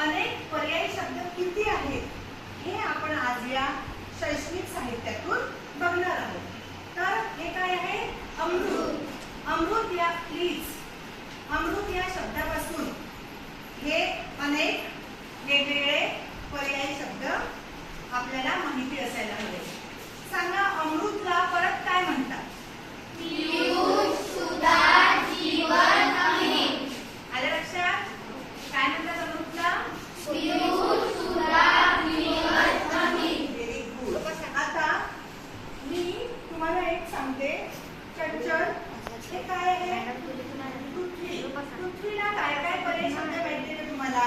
अनेक पर्यायी शब्द किती आहेत हे आपण आज या शैक्षणिक साहित्यातून बघणार आहोत. तर हे काय आहे? अमृत. अमृत या प्लीज अमृत या शब्दापासून हे अनेक वेगवेगळे पर्यायी शब्द आपल्याला माहिती असायला हवे. सांगा, अमृतला परत काय म्हणतात? पियुष, सुधा, जीवन, अमृत. आलं लक्षात? काय म्हणतात अमृतला? पियुष, सुधा, जीवन, अमृत. Very good. आता मी तुम्हाला एक सांगते. चंचल, हे काय आहे? पृथ्वी. पृथ्वीला काय काय पर्यायी शब्द भेटले तुम्हाला?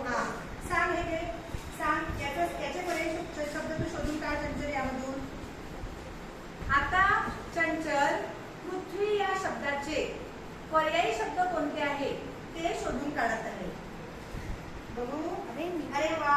हा, सांग. हे सांग, याचे पर्यायी शब्द तू शोधून काढ चंचल यामधून. आता चंचल, पृथ्वी या शब्दाचे पर्यायी शब्द कोणते आहेत ते शोधून काढत आहे. बघू. अरे वा,